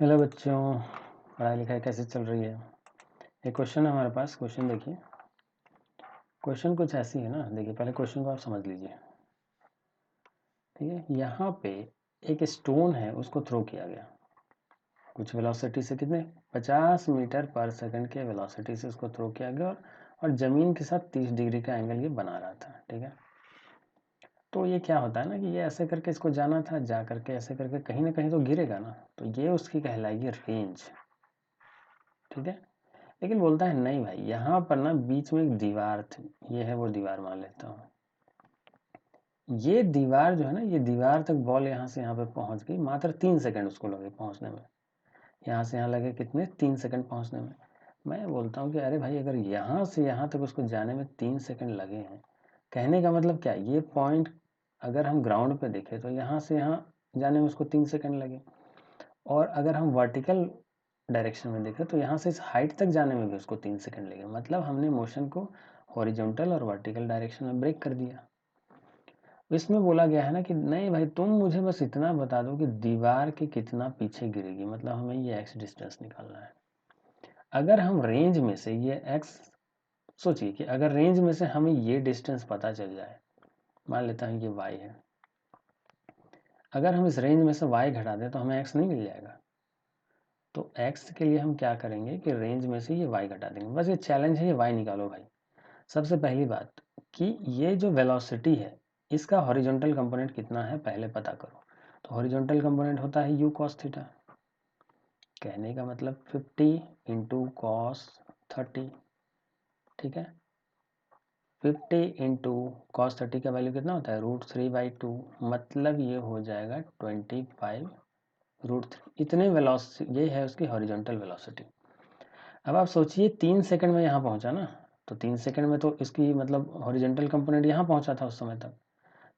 Hello बच्चों, पढ़ाई लिखाई कैसे चल रही है। एक क्वेश्चन है हमारे पास। क्वेश्चन देखिए। क्वेश्चन कुछ ऐसी है ना, देखिए पहले क्वेश्चन को आप समझ लीजिए। ठीक है, यहाँ पे एक स्टोन है, उसको थ्रो किया गया कुछ वेलोसिटी से। कितने 50 मीटर पर सेकंड के वेलोसिटी से उसको थ्रो किया गया और ज़मीन के साथ 30 डिग्री का एंगल ये बना रहा था। ठीक है, तो ये क्या होता है ना कि ये ऐसे करके इसको जाना था, जा करके ऐसे करके कहीं ना कहीं तो गिरेगा ना, तो ये उसकी कहलाएगी रेंज। ठीक है, लेकिन बोलता है नहीं भाई, यहाँ पर ना बीच में एक दीवार थी, ये है वो दीवार मान लेता हूँ। ये दीवार जो है ना, ये दीवार तक बॉल यहाँ से यहाँ पे पहुँच गई, मात्र 3 सेकंड उसको लगे पहुँचने में। यहाँ से यहाँ लगे कितने, 3 सेकंड पहुँचने में। मैं बोलता हूँ कि अरे भाई, अगर यहाँ से यहाँ तक उसको जाने में 3 सेकंड लगे हैं, कहने का मतलब क्या, ये पॉइंट अगर हम ग्राउंड पे देखें तो यहाँ से यहाँ जाने में उसको 3 सेकंड लगे, और अगर हम वर्टिकल डायरेक्शन में देखें तो यहाँ से इस हाइट तक जाने में भी उसको 3 सेकंड लगे। मतलब हमने मोशन को हॉरिजॉन्टल और वर्टिकल डायरेक्शन में ब्रेक कर दिया। इसमें बोला गया है ना कि नहीं भाई, तुम मुझे बस इतना बता दो कि दीवार के कितना पीछे गिरेगी, मतलब हमें ये एक्स डिस्टेंस निकालना है। अगर हम रेंज में से ये एक्स, सोचिए कि अगर रेंज में से हमें ये डिस्टेंस पता चल जाए, मान लेता हूँ ये वाई है, अगर हम इस रेंज में से वाई घटा दें तो हमें एक्स नहीं मिल जाएगा। तो x के लिए हम क्या करेंगे कि रेंज में से ये y घटा देंगे। बस ये चैलेंज है, ये y निकालो भाई। सबसे पहली बात कि ये जो वेलोसिटी है, इसका हॉरिजॉन्टल कंपोनेंट कितना है पहले पता करो। तो हॉरिजॉन्टल कंपोनेंट होता है u cos थीटा। कहने का मतलब 50 इंटू कॉस 30। ठीक है, 50 इंटू कॉस 30 का वैल्यू कितना होता है, √3/2। मतलब ये हो जाएगा 25√3। इतने वेलोसिटी, ये है उसकी हॉरिजॉन्टल वेलोसिटी। अब आप सोचिए 3 सेकंड में यहाँ पहुँचा ना, तो 3 सेकंड में तो इसकी मतलब हॉरिजॉन्टल कंपोनेंट यहाँ पहुँचा था उस समय तक।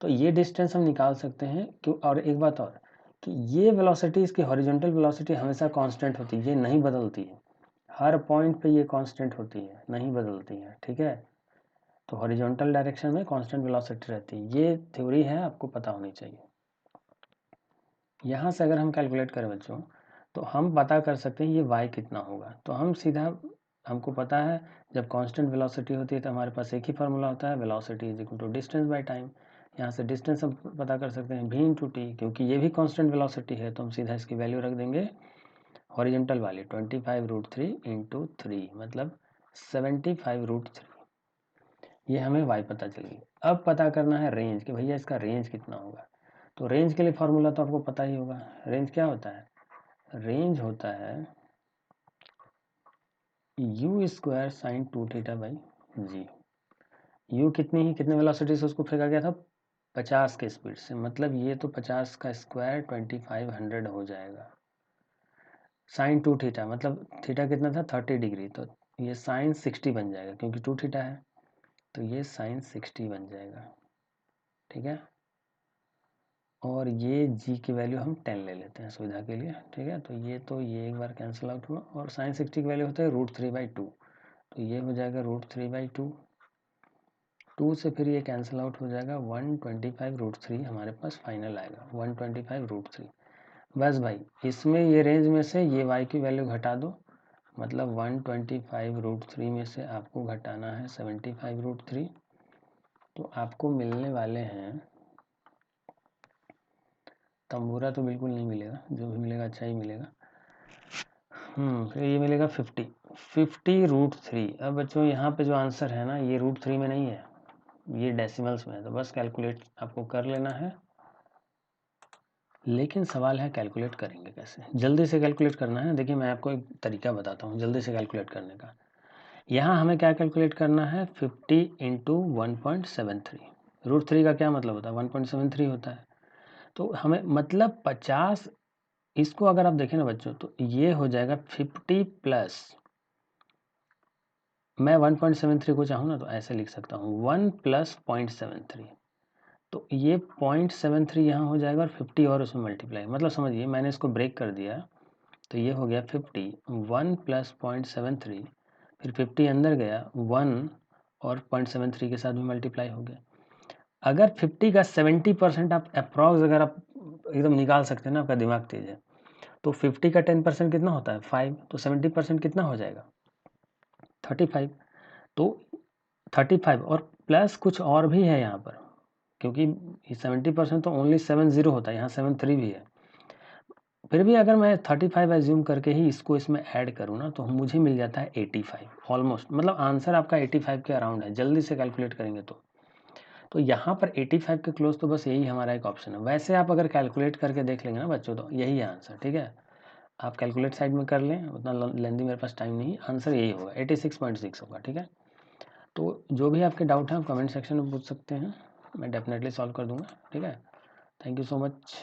तो ये डिस्टेंस हम निकाल सकते हैं क्यों। और एक बात और कि ये वेलोसिटी, इसकी हॉरिजॉन्टल वेलोसिटी हमेशा कांस्टेंट होती है, ये नहीं बदलती है। हर पॉइंट पे ये कांस्टेंट होती है, नहीं बदलती है। ठीक है, तो हॉरिजॉन्टल डायरेक्शन में कांस्टेंट वेलोसिटी रहती है। ये थ्योरी है, आपको पता होनी चाहिए। यहाँ से अगर हम कैलकुलेट करें बच्चों, तो हम पता कर सकते हैं ये y कितना होगा। तो हम सीधा, हमको पता है जब कांस्टेंट वेलोसिटी होती है तो हमारे पास एक ही फार्मूला होता है, velocity is equal to distance by time. यहाँ से डिस्टेंस हम पता कर सकते हैं v इंटू टी, क्योंकि ये भी कांस्टेंट वेलोसिटी है, तो हम सीधा इसकी वैल्यू रख देंगे हॉरिजॉन्टल वाली 25√3 इंटू 3, मतलब 75√3। ये हमें y पता चल गई। अब पता करना है रेंज, कि भैया इसका रेंज कितना होगा। तो रेंज के लिए फार्मूला तो आपको पता ही होगा। रेंज क्या होता है, रेंज होता है u square sine 2θ by g. u कितने वेलोसिटी से उसको फेंका गया था, 50 के स्पीड से, मतलब ये तो 50 का स्क्वायर 2500 हो जाएगा। साइन 2θ मतलब थीटा कितना था, 30 डिग्री, तो ये साइन 60 बन जाएगा, क्योंकि 2θ है तो ये साइन 60 बन जाएगा। ठीक है, और ये g की वैल्यू हम 10 ले लेते हैं सुविधा के लिए। ठीक है, तो ये एक बार कैंसिल आउट हुआ, और साइन 60 की वैल्यू होता है √3/2, तो ये हो जाएगा √3/2। 2 से फिर ये कैंसिल आउट हो जाएगा, 125√3 हमारे पास फाइनल आएगा, 125√3। बस भाई, इसमें ये रेंज में से ये y की वैल्यू घटा दो, मतलब 125√3 में से आपको घटाना है 75√3, तो आपको मिलने वाले हैं, तंबूरा तो बिल्कुल नहीं मिलेगा, जो भी मिलेगा अच्छा ही मिलेगा। फिर ये मिलेगा 50√3। अब बच्चों यहाँ पे जो आंसर है ना, ये √3 में नहीं है, ये डेसिमल्स में है, तो बस कैलकुलेट आपको कर लेना है। लेकिन सवाल है कैलकुलेट करेंगे कैसे, जल्दी से कैलकुलेट करना है। देखिए मैं आपको एक तरीका बताता हूँ जल्दी से कैलकुलेट करने का। यहाँ हमें क्या कैलकुलेट करना है, 50 इंटू 1.73। √3 का क्या मतलब होता है, 1.73 होता है। तो हमें मतलब 50, इसको अगर आप देखें ना बच्चों, तो ये हो जाएगा 50 प्लस, मैं 1.73 को चाहूँ ना तो ऐसे लिख सकता हूँ, 1 प्लस 0.73, तो ये 0.73 यहाँ हो जाएगा, और 50 और उसमें मल्टीप्लाई, मतलब समझिए मैंने इसको ब्रेक कर दिया, तो ये हो गया 50, 1 प्लस 0.73, फिर 50 अंदर गया, 1 और 0.73 के साथ भी मल्टीप्लाई हो गया। अगर 50 का 70% आप अप्रॉक्स, अगर आप एकदम निकाल सकते हैं ना, आपका दिमाग तेज है, तो 50 का 10% कितना होता है 5, तो 70% कितना हो जाएगा 35। तो 35 और प्लस कुछ और भी है यहाँ पर, क्योंकि 70% तो ओनली 70 होता है, यहाँ 73 भी है। फिर भी अगर मैं 35 एज्यूम करके ही इसको इसमें ऐड करूँ ना, तो मुझे मिल जाता है 85 ऑलमोस्ट, मतलब आंसर आपका 85 के अराउंड है, जल्दी से कैलकुलेट करेंगे तो यहाँ पर 85 के क्लोज तो बस यही हमारा एक ऑप्शन है। वैसे आप अगर कैलकुलेट करके देख लेंगे ना बच्चों, तो यही है आंसर, ठीक है। आप कैलकुलेट साइड में कर लें, उतना लेंदी मेरे पास टाइम नहीं, आंसर यही होगा 86.6 होगा, ठीक है। तो जो भी आपके डाउट हैं आप कमेंट सेक्शन में पूछ सकते हैं, मैं डेफिनेटली सॉल्व कर दूंगा, ठीक है। Thank you so much.